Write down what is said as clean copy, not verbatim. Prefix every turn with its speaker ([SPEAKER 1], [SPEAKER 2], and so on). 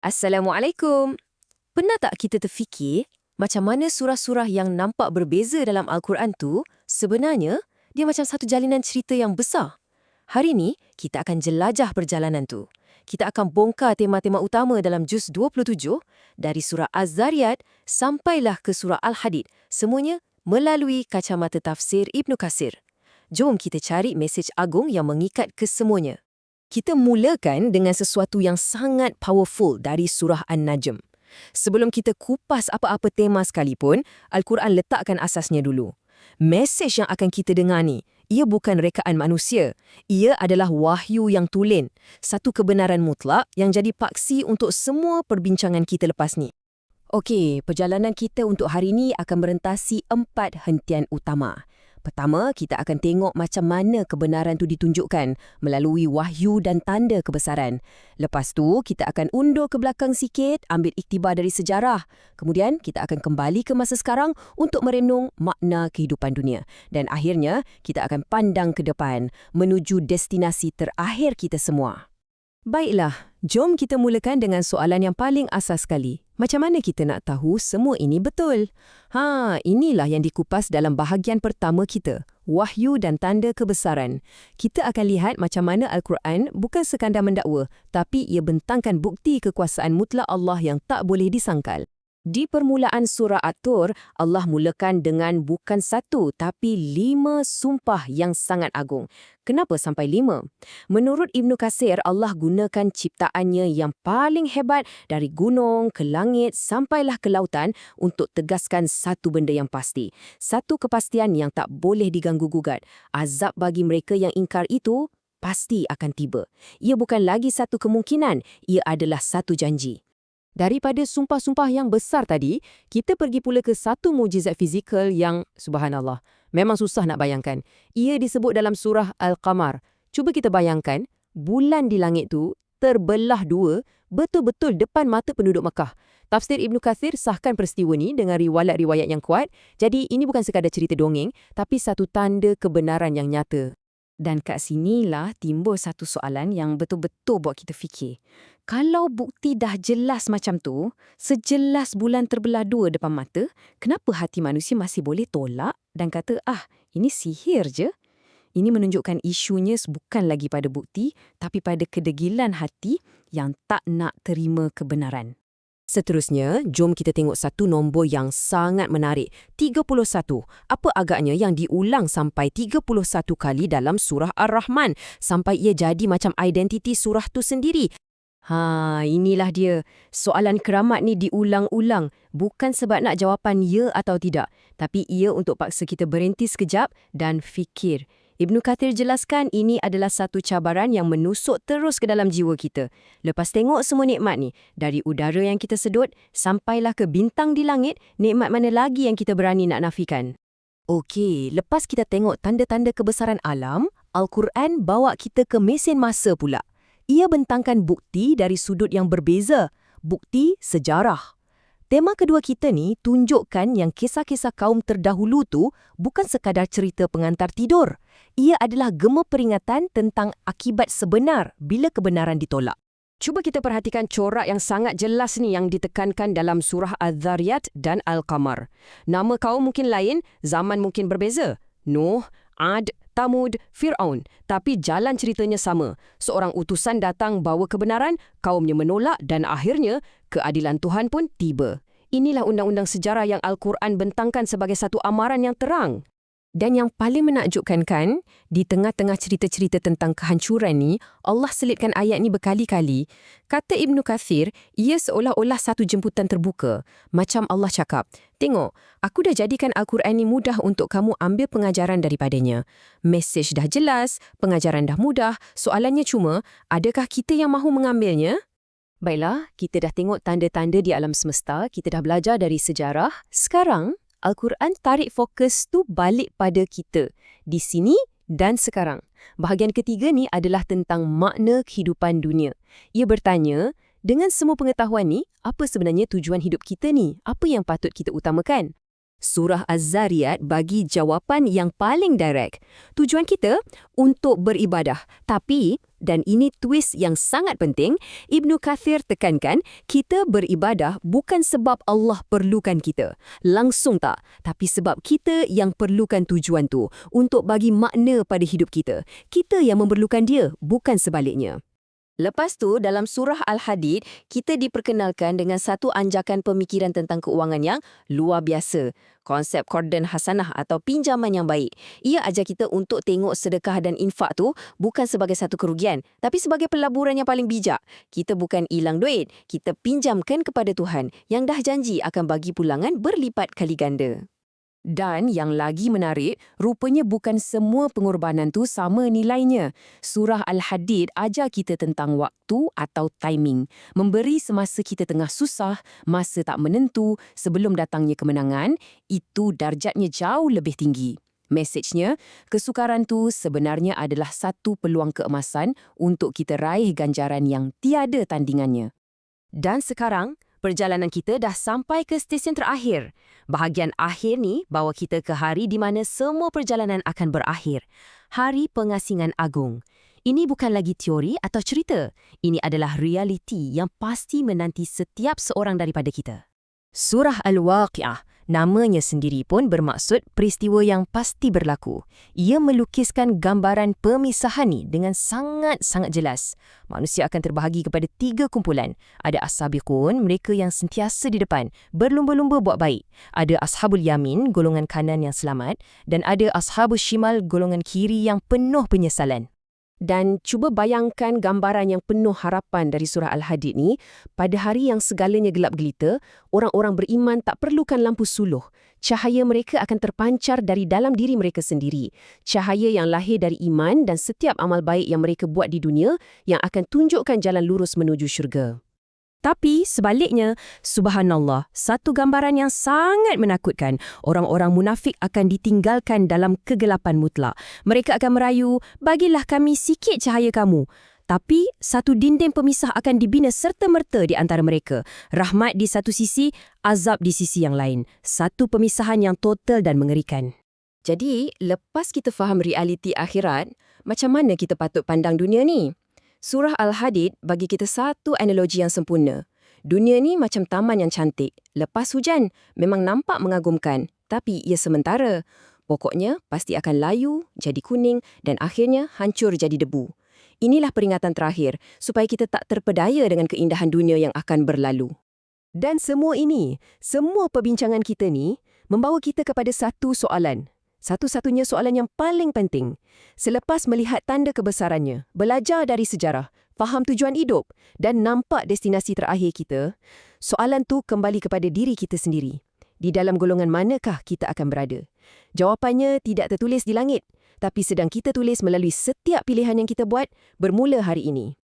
[SPEAKER 1] Assalamualaikum. Pernah tak kita terfikir macam mana surah-surah yang nampak berbeza dalam Al-Quran tu sebenarnya dia macam satu jalinan cerita yang besar? Hari ni kita akan jelajah perjalanan tu. Kita akan bongkar tema-tema utama dalam juz 27 dari surah Az-Zariyat sampailah ke surah Al-Hadid. Semuanya melalui kacamata tafsir Ibnu Katsir. Jom kita cari mesej agung yang mengikat kesemuanya. Kita mulakan dengan sesuatu yang sangat powerful dari surah An-Najm. Sebelum kita kupas apa-apa tema sekalipun, Al-Quran letakkan asasnya dulu. Mesej yang akan kita dengar ni, ia bukan rekaan manusia. Ia adalah wahyu yang tulen, satu kebenaran mutlak yang jadi paksi untuk semua perbincangan kita lepas ni. Okey, perjalanan kita untuk hari ini akan merentasi 4 hentian utama. Pertama, kita akan tengok macam mana kebenaran tu ditunjukkan melalui wahyu dan tanda kebesaran. Lepas tu, kita akan undur ke belakang sikit, ambil iktibar dari sejarah. Kemudian, kita akan kembali ke masa sekarang untuk merenung makna kehidupan dunia. Dan akhirnya, kita akan pandang ke depan, menuju destinasi terakhir kita semua. Baiklah, jom kita mulakan dengan soalan yang paling asas sekali. Macam mana kita nak tahu semua ini betul? Inilah yang dikupas dalam bahagian pertama kita, wahyu dan tanda kebesaran. Kita akan lihat macam mana Al-Quran bukan sekadar mendakwa, tapi ia bentangkan bukti kekuasaan mutlak Allah yang tak boleh disangkal. Di permulaan surah At-Tur, Allah mulakan dengan bukan 1 tapi 5 sumpah yang sangat agung. Kenapa sampai 5? Menurut Ibnu Katsir, Allah gunakan ciptaannya yang paling hebat dari gunung ke langit sampailah ke lautan untuk tegaskan satu benda yang pasti. Satu kepastian yang tak boleh diganggu-gugat. Azab bagi mereka yang ingkar itu pasti akan tiba. Ia bukan lagi satu kemungkinan, ia adalah satu janji. Daripada sumpah-sumpah yang besar tadi, kita pergi pula ke satu mukjizat fizikal yang, subhanallah, memang susah nak bayangkan. Ia disebut dalam surah Al-Qamar. Cuba kita bayangkan, bulan di langit tu terbelah 2, betul-betul depan mata penduduk Mekah. Tafsir Ibnu Katsir sahkan peristiwa ni dengan riwayat-riwayat yang kuat. Jadi ini bukan sekadar cerita dongeng, tapi satu tanda kebenaran yang nyata. Dan kat sinilah timbul satu soalan yang betul-betul buat kita fikir. Kalau bukti dah jelas macam tu, sejelas bulan terbelah 2 depan mata, kenapa hati manusia masih boleh tolak dan kata, ini sihir je? Ini menunjukkan isunya bukan lagi pada bukti, tapi pada kedegilan hati yang tak nak terima kebenaran. Seterusnya, jom kita tengok satu nombor yang sangat menarik, 31. Apa agaknya yang diulang sampai 31 kali dalam surah Ar-Rahman, sampai ia jadi macam identiti surah tu sendiri. Inilah dia. Soalan keramat ni diulang-ulang, bukan sebab nak jawapan ya atau tidak, tapi ia untuk paksa kita berhenti sekejap dan fikir. Ibnu Katsir jelaskan ini adalah satu cabaran yang menusuk terus ke dalam jiwa kita. Lepas tengok semua nikmat ni, dari udara yang kita sedut, sampailah ke bintang di langit, nikmat mana lagi yang kita berani nak nafikan? Okey, lepas kita tengok tanda-tanda kebesaran alam, Al-Quran bawa kita ke mesin masa pula. Ia bentangkan bukti dari sudut yang berbeza, bukti sejarah. Tema kedua kita ni tunjukkan yang kisah-kisah kaum terdahulu tu bukan sekadar cerita pengantar tidur. Ia adalah gema peringatan tentang akibat sebenar bila kebenaran ditolak. Cuba kita perhatikan corak yang sangat jelas ni yang ditekankan dalam surah Az-Zariyat dan Al-Qamar. Nama kaum mungkin lain, zaman mungkin berbeza. Nuh, Ad, Tamud, Fir'aun. Tapi jalan ceritanya sama. Seorang utusan datang bawa kebenaran, kaumnya menolak dan akhirnya keadilan Tuhan pun tiba. Inilah undang-undang sejarah yang Al-Quran bentangkan sebagai satu amaran yang terang. Dan yang paling menakjubkan kan, di tengah-tengah cerita-cerita tentang kehancuran ni, Allah selitkan ayat ni berkali-kali. Kata Ibnu Katsir, ia seolah-olah satu jemputan terbuka. Macam Allah cakap, tengok, aku dah jadikan Al-Quran ni mudah untuk kamu ambil pengajaran daripadanya. Mesej dah jelas, pengajaran dah mudah, soalannya cuma, adakah kita yang mahu mengambilnya? Baiklah, kita dah tengok tanda-tanda di alam semesta, kita dah belajar dari sejarah. Sekarang, Al-Quran tarik fokus tu balik pada kita, di sini dan sekarang. Bahagian ketiga ni adalah tentang makna kehidupan dunia. Ia bertanya, dengan semua pengetahuan ni, apa sebenarnya tujuan hidup kita ni? Apa yang patut kita utamakan?
[SPEAKER 2] Surah Az-Zariyat bagi jawapan yang paling direct. Tujuan kita untuk beribadah. Tapi, dan ini twist yang sangat penting, Ibnu Kathir tekankan, kita beribadah bukan sebab Allah perlukan kita. Langsung tak. Tapi sebab kita yang perlukan tujuan tu untuk bagi makna pada hidup kita. Kita yang memerlukan dia, bukan sebaliknya.
[SPEAKER 1] Lepas tu, dalam surah Al-Hadid, kita diperkenalkan dengan satu anjakan pemikiran tentang keuangan yang luar biasa. Konsep Qardan Hasanah atau pinjaman yang baik. Ia ajar kita untuk tengok sedekah dan infak tu bukan sebagai satu kerugian, tapi sebagai pelaburan yang paling bijak. Kita bukan hilang duit, kita pinjamkan kepada Tuhan yang dah janji akan bagi pulangan berlipat kali ganda. Dan yang lagi menarik, rupanya bukan semua pengorbanan tu sama nilainya. Surah Al-Hadid ajar kita tentang waktu atau timing. Memberi semasa kita tengah susah, masa tak menentu, sebelum datangnya kemenangan, itu darjatnya jauh lebih tinggi. Mesejnya, kesukaran tu sebenarnya adalah satu peluang keemasan untuk kita raih ganjaran yang tiada tandingannya. Dan sekarang, perjalanan kita dah sampai ke stesen terakhir. Bahagian akhir ni bawa kita ke hari di mana semua perjalanan akan berakhir. Hari Pengasingan Agung. Ini bukan lagi teori atau cerita. Ini adalah realiti yang pasti menanti setiap seorang daripada kita. Surah Al-Waqi'ah, namanya sendiri pun bermaksud peristiwa yang pasti berlaku. Ia melukiskan gambaran pemisahan ni dengan sangat-sangat jelas. Manusia akan terbahagi kepada 3 kumpulan. Ada as-sabiqun, mereka yang sentiasa di depan, berlumba-lumba buat baik. Ada ashabul yamin, golongan kanan yang selamat. Dan ada ashabul shimal, golongan kiri yang penuh penyesalan. Dan cuba bayangkan gambaran yang penuh harapan dari surah Al-Hadid ni. Pada hari yang segalanya gelap gelita, orang-orang beriman tak perlukan lampu suluh. Cahaya mereka akan terpancar dari dalam diri mereka sendiri. Cahaya yang lahir dari iman dan setiap amal baik yang mereka buat di dunia yang akan tunjukkan jalan lurus menuju syurga. Tapi sebaliknya, subhanallah, satu gambaran yang sangat menakutkan. Orang-orang munafik akan ditinggalkan dalam kegelapan mutlak. Mereka akan merayu, bagilah kami sikit cahaya kamu. Tapi satu dinding pemisah akan dibina serta-merta di antara mereka. Rahmat di satu sisi, azab di sisi yang lain. Satu pemisahan yang total dan mengerikan. Jadi, lepas kita faham realiti akhirat, macam mana kita patut pandang dunia ni? Surah Al-Hadid bagi kita satu analogi yang sempurna. Dunia ni macam taman yang cantik. Lepas hujan, memang nampak mengagumkan. Tapi ia sementara. Pokoknya, pasti akan layu, jadi kuning dan akhirnya hancur jadi debu. Inilah peringatan terakhir, supaya kita tak terpedaya dengan keindahan dunia yang akan berlalu. Dan semua ini, semua perbincangan kita ni, membawa kita kepada satu soalan. Satu-satunya soalan yang paling penting. Selepas melihat tanda kebesarannya, belajar dari sejarah, faham tujuan hidup dan nampak destinasi terakhir kita, soalan tu kembali kepada diri kita sendiri. Di dalam golongan manakah kita akan berada? Jawapannya tidak tertulis di langit, tapi sedang kita tulis melalui setiap pilihan yang kita buat bermula hari ini.